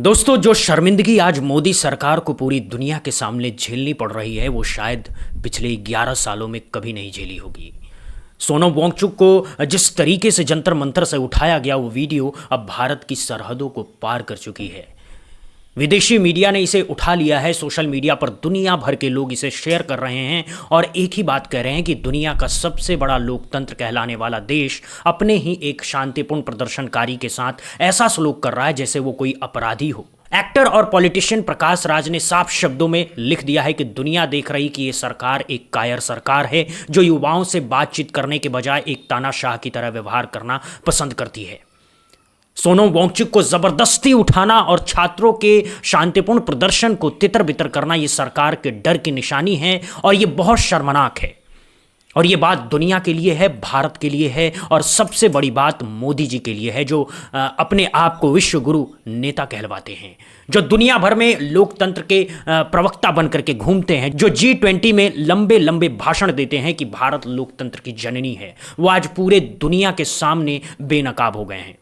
दोस्तों, जो शर्मिंदगी आज मोदी सरकार को पूरी दुनिया के सामने झेलनी पड़ रही है वो शायद पिछले 11 सालों में कभी नहीं झेली होगी। सोनम वांगचुक को जिस तरीके से जंतर मंतर से उठाया गया वो वीडियो अब भारत की सरहदों को पार कर चुकी है। विदेशी मीडिया ने इसे उठा लिया है, सोशल मीडिया पर दुनिया भर के लोग इसे शेयर कर रहे हैं और एक ही बात कह रहे हैं कि दुनिया का सबसे बड़ा लोकतंत्र कहलाने वाला देश अपने ही एक शांतिपूर्ण प्रदर्शनकारी के साथ ऐसा सलूक कर रहा है जैसे वो कोई अपराधी हो। एक्टर और पॉलिटिशियन प्रकाश राज ने साफ शब्दों में लिख दिया है कि दुनिया देख रही कि ये सरकार एक कायर सरकार है जो युवाओं से बातचीत करने के बजाय एक तानाशाह की तरह व्यवहार करना पसंद करती है। सोनम वांगचुक को जबरदस्ती उठाना और छात्रों के शांतिपूर्ण प्रदर्शन को तितर बितर करना ये सरकार के डर की निशानी है और ये बहुत शर्मनाक है। और ये बात दुनिया के लिए है, भारत के लिए है और सबसे बड़ी बात मोदी जी के लिए है जो अपने आप को विश्व गुरु नेता कहलवाते हैं, जो दुनिया भर में लोकतंत्र के प्रवक्ता बन करके घूमते हैं, जो G20 में लंबे लंबे भाषण देते हैं कि भारत लोकतंत्र की जननी है। वो आज पूरे दुनिया के सामने बेनकाब हो गए हैं,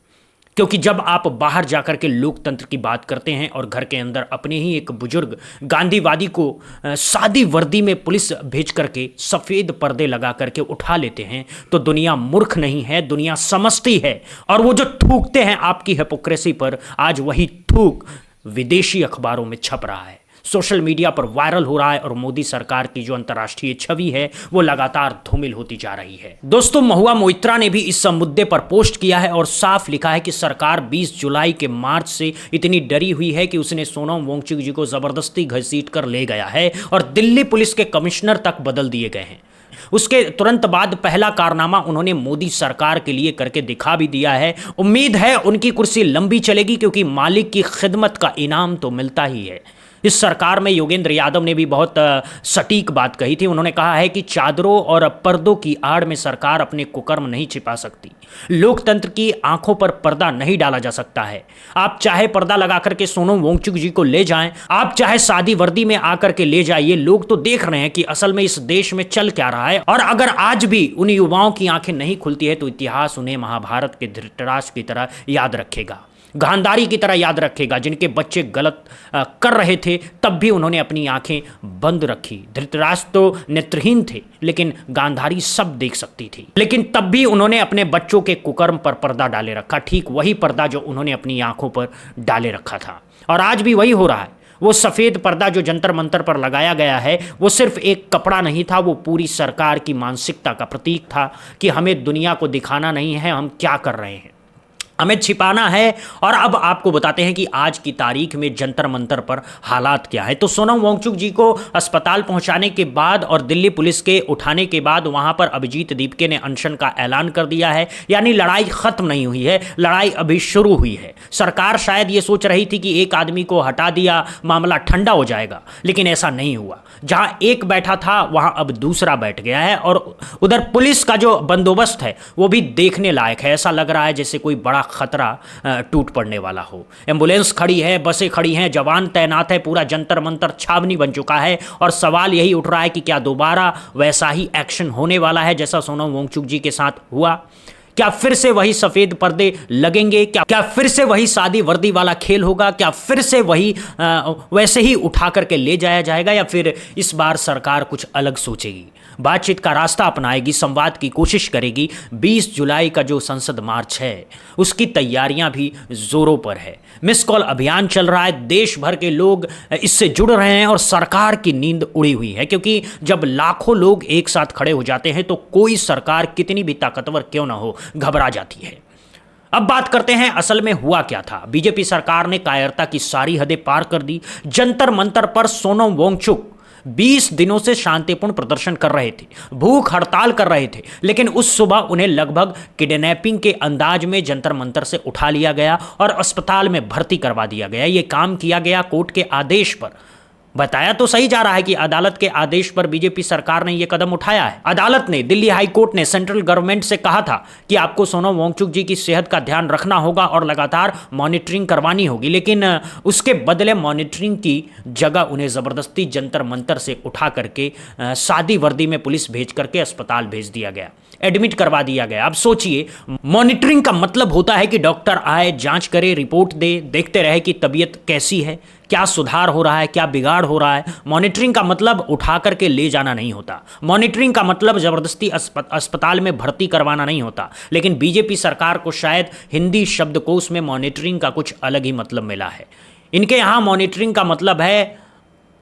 क्योंकि जब आप बाहर जाकर के लोकतंत्र की बात करते हैं और घर के अंदर अपने ही एक बुजुर्ग गांधीवादी को सादी वर्दी में पुलिस भेज करके सफ़ेद पर्दे लगा करके उठा लेते हैं तो दुनिया मूर्ख नहीं है, दुनिया समझती है। और वो जो थूकते हैं आपकी हिपोक्रेसी पर, आज वही थूक विदेशी अखबारों में छप रहा है, सोशल मीडिया पर वायरल हो रहा है और मोदी सरकार की जो अंतर्राष्ट्रीय छवि है वो लगातार धूमिल होती जा रही है। दोस्तों, महुआ मोइत्रा ने भी इस मुद्दे पर पोस्ट किया है और साफ लिखा है कि सरकार 20 जुलाई के मार्च से इतनी डरी हुई है कि उसने सोनम वांगचुक जी को जबरदस्ती घसीट कर ले गया है और दिल्ली पुलिस के कमिश्नर तक बदल दिए गए हैं। उसके तुरंत बाद पहला कारनामा उन्होंने मोदी सरकार के लिए करके दिखा भी दिया है। उम्मीद है उनकी कुर्सी लंबी चलेगी क्योंकि मालिक की खिदमत का इनाम तो मिलता ही है। इस सरकार में योगेंद्र यादव ने भी बहुत सटीक बात कही थी। उन्होंने कहा है कि चादरों और पर्दों की आड़ में सरकार अपने कुकर्म नहीं छिपा सकती। लोकतंत्र की आंखों पर पर्दा नहीं डाला जा सकता है। आप चाहे पर्दा लगा करके सोनम वांगचुक जी को ले जाएं, आप चाहे सादी वर्दी में आकर के ले जाइए, लोग तो देख रहे हैं कि असल में इस देश में चल क्या रहा है। और अगर आज भी उन युवाओं की आंखें नहीं खुलती है तो इतिहास उन्हें महाभारत के धृतराष्ट्र की तरह याद रखेगा, गांधारी की तरह याद रखेगा, जिनके बच्चे गलत कर रहे थे तब भी उन्होंने अपनी आंखें बंद रखी। धृतराष्ट्र तो नेत्रहीन थे लेकिन गांधारी सब देख सकती थी, लेकिन तब भी उन्होंने अपने बच्चों के कुकर्म पर पर्दा डाले रखा, ठीक वही पर्दा जो उन्होंने अपनी आंखों पर डाले रखा था। और आज भी वही हो रहा है। वो सफ़ेद पर्दा जो जंतर मंतर पर लगाया गया है वो सिर्फ एक कपड़ा नहीं था, वो पूरी सरकार की मानसिकता का प्रतीक था कि हमें दुनिया को दिखाना नहीं है हम क्या कर रहे हैं, हमें छिपाना है। और अब आपको बताते हैं कि आज की तारीख में जंतर मंतर पर हालात क्या है। तो सोनम वांगचुक जी को अस्पताल पहुंचाने के बाद और दिल्ली पुलिस के उठाने के बाद वहां पर अभिजीत दीपके ने अनशन का ऐलान कर दिया है। यानी लड़ाई खत्म नहीं हुई है, लड़ाई अभी शुरू हुई है। सरकार शायद ये सोच रही थी कि एक आदमी को हटा दिया मामला ठंडा हो जाएगा, लेकिन ऐसा नहीं हुआ। जहां एक बैठा था वहां अब दूसरा बैठ गया है और उधर पुलिस का जो बंदोबस्त है वो भी देखने लायक है। ऐसा लग रहा है जैसे कोई बड़ा खतरा टूट पड़ने वाला हो। एम्बुलेंस खड़ी है, बसें खड़ी हैं, जवान तैनात है, पूरा जंतर मंतर छावनी बन चुका है। और सवाल यही उठ रहा है कि क्या दोबारा वैसा ही एक्शन होने वाला है जैसा सोनम वांगचुक जी के साथ हुआ? क्या फिर से वही सफेद पर्दे लगेंगे? क्या फिर से वही सादी वर्दी वाला खेल होगा? क्या फिर से वही वैसे ही उठा करके ले जाया जाएगा या फिर इस बार सरकार कुछ अलग सोचेगी, बातचीत का रास्ता अपनाएगी, संवाद की कोशिश करेगी? 20 जुलाई का जो संसद मार्च है उसकी तैयारियां भी जोरों पर है। मिस कॉल अभियान चल रहा है, देश भर के लोग इससे जुड़ रहे हैं और सरकार की नींद उड़ी हुई है, क्योंकि जब लाखों लोग एक साथ खड़े हो जाते हैं तो कोई सरकार कितनी भी ताकतवर क्यों ना हो घबरा जाती है। अब बात करते हैं असल में हुआ क्या था। बीजेपी सरकार ने कायरता की सारी हदें पार कर दी। जंतर मंतर पर सोनम वांगचुक 20 दिनों से शांतिपूर्ण प्रदर्शन कर रहे थे, भूख हड़ताल कर रहे थे, लेकिन उस सुबह उन्हें लगभग किडनैपिंग के अंदाज में जंतर मंतर से उठा लिया गया और अस्पताल में भर्ती करवा दिया गया। ये काम किया गया कोर्ट के आदेश पर। बताया तो सही जा रहा है कि अदालत के आदेश पर बीजेपी सरकार ने यह कदम उठाया है। अदालत ने, दिल्ली हाई कोर्ट ने सेंट्रल गवर्नमेंट से कहा था कि आपको सोनम वांगचुक जी की सेहत का ध्यान रखना होगा और लगातार मॉनिटरिंग करवानी होगी, लेकिन उसके बदले मॉनिटरिंग की जगह उन्हें ज़बरदस्ती जंतर मंतर से उठा करके सादी वर्दी में पुलिस भेज करके अस्पताल भेज दिया गया। एडमिट करवा दिया गया। अब सोचिए, मॉनिटरिंग का मतलब होता है कि डॉक्टर आए, जांच करे, रिपोर्ट दे, देखते रहे कि तबीयत कैसी है, क्या सुधार हो रहा है, क्या बिगाड़ हो रहा है। मॉनिटरिंग का मतलब उठा करके ले जाना नहीं होता। मॉनिटरिंग का मतलब जबरदस्ती अस्पताल में भर्ती करवाना नहीं होता। लेकिन बीजेपी सरकार को शायद हिंदी शब्दकोश में मॉनिटरिंग का कुछ अलग ही मतलब मिला है। इनके यहाँ मॉनिटरिंग का मतलब है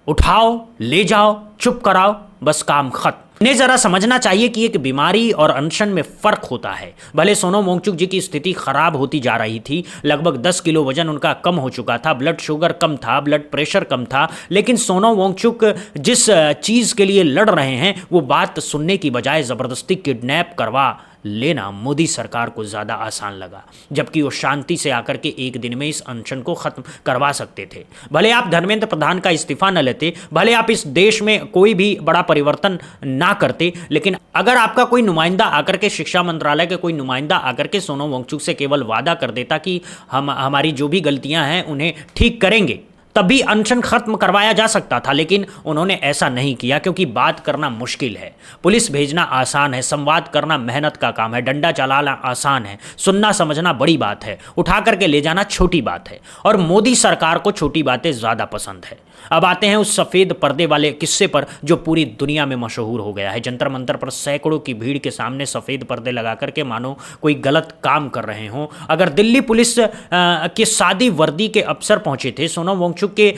उठाओ, ले जाओ, चुप कराओ, बस काम खत्म। इन्हें जरा समझना चाहिए कि एक बीमारी और अनशन में फर्क होता है। भले सोनम वांगचुक जी की स्थिति खराब होती जा रही थी, लगभग 10 किलो वजन उनका कम हो चुका था, ब्लड शुगर कम था, ब्लड प्रेशर कम था, लेकिन सोनम वांगचुक जिस चीज के लिए लड़ रहे हैं वो बात सुनने की बजाय जबरदस्ती किडनैप करवा लेना मोदी सरकार को ज़्यादा आसान लगा, जबकि वो शांति से आकर के एक दिन में इस अनशन को ख़त्म करवा सकते थे। भले आप धर्मेंद्र प्रधान का इस्तीफा न लेते, भले आप इस देश में कोई भी बड़ा परिवर्तन ना करते, लेकिन अगर आपका कोई नुमाइंदा आकर के, शिक्षा मंत्रालय के कोई नुमाइंदा आकर के सोनम वांगचुक से केवल वादा कर देता कि हम हमारी जो भी गलतियां हैं उन्हें ठीक करेंगे, तब भी अनशन खत्म करवाया जा सकता था। लेकिन उन्होंने ऐसा नहीं किया, क्योंकि बात करना मुश्किल है, पुलिस भेजना आसान है, संवाद करना मेहनत का काम है, डंडा चलाना आसान है, सुनना समझना बड़ी बात है, उठा करके ले जाना छोटी बात है। और मोदी सरकार को छोटी बातें ज़्यादा पसंद है। अब आते हैं उस सफ़ेद पर्दे वाले किस्से पर जो पूरी दुनिया में मशहूर हो गया है। जंतर मंतर पर सैकड़ों की भीड़ के सामने सफ़ेद पर्दे लगा करके मानो कोई गलत काम कर रहे हों। अगर दिल्ली पुलिस के सादी वर्दी के अफसर पहुंचे थे, सोनम वांगचुक के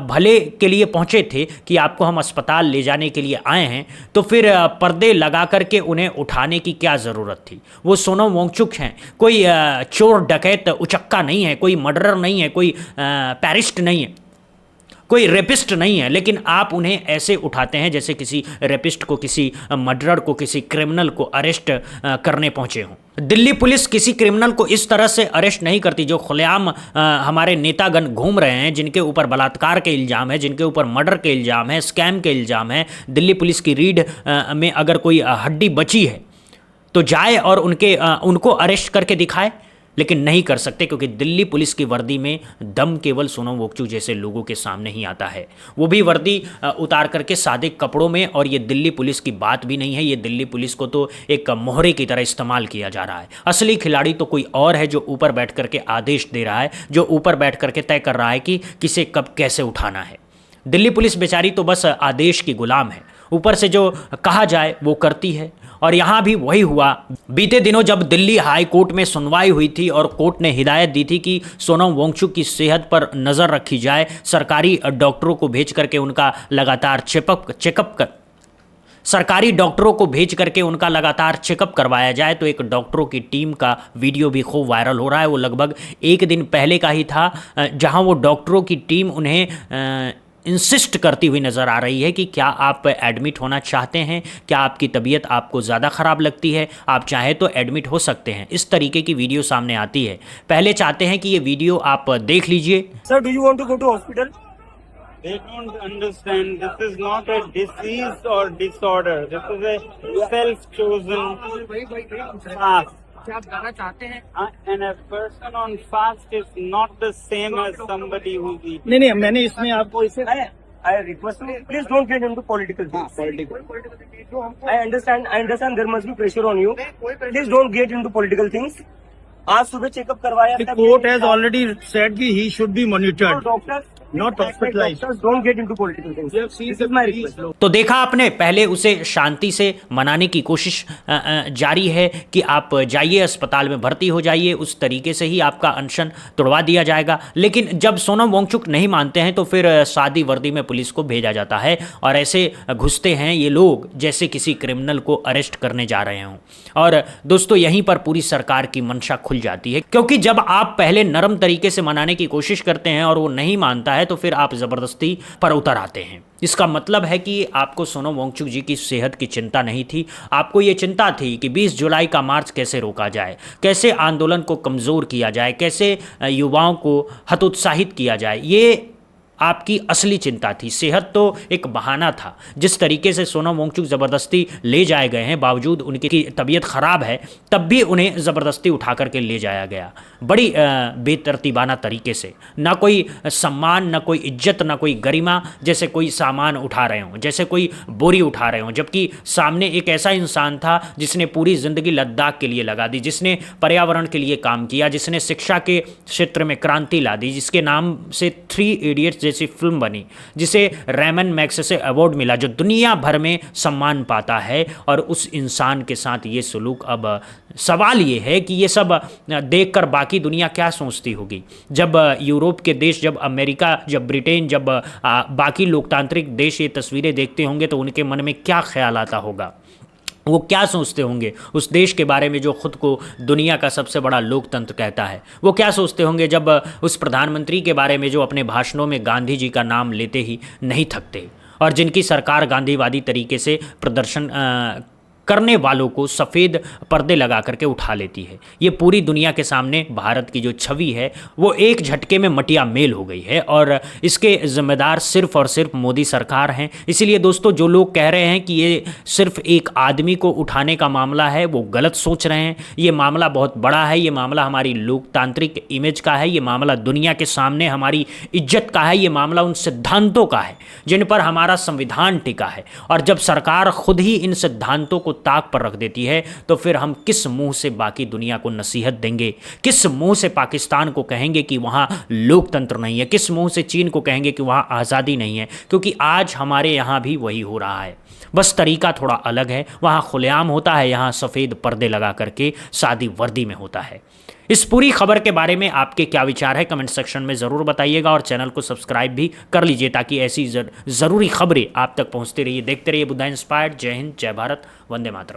भले के लिए पहुंचे थे कि आपको हम अस्पताल ले जाने के लिए आए हैं, तो फिर पर्दे लगा करके उन्हें उठाने की क्या ज़रूरत थी? वो सोनम वांगचुक हैं, कोई चोर डकैत उचक्का नहीं है, कोई मर्डरर नहीं है, कोई पैरिस्ट नहीं है, कोई रेपिस्ट नहीं है, लेकिन आप उन्हें ऐसे उठाते हैं जैसे किसी रेपिस्ट को, किसी मर्डरर को, किसी क्रिमिनल को अरेस्ट करने पहुंचे हों। दिल्ली पुलिस किसी क्रिमिनल को इस तरह से अरेस्ट नहीं करती जो खुलेआम हमारे नेतागण घूम रहे हैं, जिनके ऊपर बलात्कार के इल्ज़ाम है, जिनके ऊपर मर्डर के इल्ज़ाम है, स्कैम के इल्ज़ाम है। दिल्ली पुलिस की रीढ़ में अगर कोई हड्डी बची है तो जाए और उनको अरेस्ट करके दिखाए, लेकिन नहीं कर सकते, क्योंकि दिल्ली पुलिस की वर्दी में दम केवल सोनम वांगचुक जैसे लोगों के सामने ही आता है। वो भी वर्दी उतार करके सादे कपड़ों में। और ये दिल्ली पुलिस की बात भी नहीं है, ये दिल्ली पुलिस को तो एक मोहरे की तरह इस्तेमाल किया जा रहा है। असली खिलाड़ी तो कोई और है जो ऊपर बैठ करके आदेश दे रहा है, जो ऊपर बैठ करके तय कर रहा है कि किसे कब कैसे उठाना है। दिल्ली पुलिस बेचारी तो बस आदेश की गुलाम है, ऊपर से जो कहा जाए वो करती है। और यहाँ भी वही हुआ। बीते दिनों जब दिल्ली हाई कोर्ट में सुनवाई हुई थी और कोर्ट ने हिदायत दी थी कि सोनम वांगचुक की सेहत पर नज़र रखी जाए, सरकारी डॉक्टरों को भेज करके उनका लगातार सरकारी डॉक्टरों को भेज करके उनका लगातार चेकअप करवाया जाए, तो एक डॉक्टरों की टीम का वीडियो भी खूब वायरल हो रहा है। वो लगभग एक दिन पहले का ही था, जहां वो डॉक्टरों की टीम उन्हें इंसिस्ट करती हुई नज़र आ रही है कि क्या आप एडमिट होना चाहते हैं, क्या आपकी तबीयत आपको ज़्यादा ख़राब लगती है, आप चाहें तो एडमिट हो सकते हैं। इस तरीके की वीडियो सामने आती है। पहले चाहते हैं कि ये वीडियो आप देख लीजिए। Sir, do you want to go to hospital? They don't understand. This is not a disease or disorder. This is a self-chosen path. क्या आप जाना चाहते हैं? And a person on fast is not the same as somebody who eats. नहीं, मैंने इसमें आपको इसे I request you, please don't get into political things. I understand there must be pressure on you. Please don't get into political things. आज सुबह checkup करवाया। The court has already said that he should be monitored. Doctor Not hospitalized. Don't get into political things. This is my request. तो देखा आपने, पहले उसे शांति से मनाने की कोशिश जारी है कि आप जाइए अस्पताल में भर्ती हो जाइए, उस तरीके से ही आपका अनशन तोड़वा दिया जाएगा। लेकिन जब सोनम वांगचुक नहीं मानते हैं तो फिर सादी वर्दी में पुलिस को भेजा जाता है और ऐसे घुसते हैं ये लोग जैसे किसी क्रिमिनल को अरेस्ट करने जा रहे हों। और दोस्तों, यहीं पर पूरी सरकार की मंशा खुल जाती है, क्योंकि जब आप पहले नरम तरीके से मनाने की कोशिश करते हैं और वो नहीं मानता है तो फिर आप ज़बरदस्ती पर उतर आते हैं। इसका मतलब है कि आपको सोनम वांगचुक जी की सेहत की चिंता नहीं थी, आपको ये चिंता थी कि 20 जुलाई का मार्च कैसे रोका जाए, कैसे आंदोलन को कमज़ोर किया जाए, कैसे युवाओं को हतोत्साहित किया जाए। ये आपकी असली चिंता थी। सेहत तो एक बहाना था। जिस तरीके से सोनम वांगचुक ज़बरदस्ती ले जाए गए हैं, बावजूद उनकी तबीयत ख़राब है तब भी उन्हें ज़बरदस्ती उठा करके ले जाया गया, बड़ी बेतरतीबाना तरीके से। ना कोई सम्मान, ना कोई इज्जत, ना कोई गरिमा, जैसे कोई सामान उठा रहे हों, जैसे कोई बोरी उठा रहे हों, जबकि सामने एक ऐसा इंसान था जिसने पूरी ज़िंदगी लद्दाख के लिए लगा दी, जिसने पर्यावरण के लिए काम किया, जिसने शिक्षा के क्षेत्र में क्रांति ला दी, जिसके नाम से 3 इडियट्स जैसी फिल्म बनी, जिसे रैमन मैग्सेसे अवार्ड मिला, जो दुनिया भर में सम्मान पाता है। और उस इंसान के साथ ये सलूक, अब सवाल ये है कि ये सब देखकर बाकी दुनिया क्या सोचती होगी। जब यूरोप के देश, जब अमेरिका, जब ब्रिटेन, जब बाकी लोकतांत्रिक देश ये तस्वीरें देखते होंगे तो उनके मन में क्या ख्याल आता होगा, वो क्या सोचते होंगे उस देश के बारे में जो खुद को दुनिया का सबसे बड़ा लोकतंत्र कहता है। वो क्या सोचते होंगे जब उस प्रधानमंत्री के बारे में जो अपने भाषणों में गांधी जी का नाम लेते ही नहीं थकते, और जिनकी सरकार गांधीवादी तरीके से प्रदर्शन करने वालों को सफ़ेद पर्दे लगा करके उठा लेती है। ये पूरी दुनिया के सामने भारत की जो छवि है वो एक झटके में मटिया मेल हो गई है, और इसके ज़िम्मेदार सिर्फ़ और सिर्फ मोदी सरकार हैं। इसीलिए दोस्तों, जो लोग कह रहे हैं कि ये सिर्फ एक आदमी को उठाने का मामला है, वो गलत सोच रहे हैं। ये मामला बहुत बड़ा है, ये मामला हमारी लोकतांत्रिक इमेज का है, ये मामला दुनिया के सामने हमारी इज्जत का है, ये मामला उन सिद्धांतों का है जिन पर हमारा संविधान टिका है। और जब सरकार खुद ही इन सिद्धांतों को ताक पर रख देती है तो फिर हम किस मुंह से बाकी दुनिया को नसीहत देंगे, किस मुंह से पाकिस्तान को कहेंगे कि वहां लोकतंत्र नहीं है, किस मुंह से चीन को कहेंगे कि वहां आज़ादी नहीं है। क्योंकि आज हमारे यहाँ भी वही हो रहा है, बस तरीका थोड़ा अलग है। वहाँ खुलेआम होता है, यहाँ सफ़ेद पर्दे लगा करके सादी वर्दी में होता है। इस पूरी खबर के बारे में आपके क्या विचार है, कमेंट सेक्शन में ज़रूर बताइएगा, और चैनल को सब्सक्राइब भी कर लीजिए ताकि ऐसी ज़रूरी खबरें आप तक पहुँचती रहिए। देखते रहिए बुद्धा इंस्पायर्ड। जय हिंद, जय भारत, वंदे मातरम।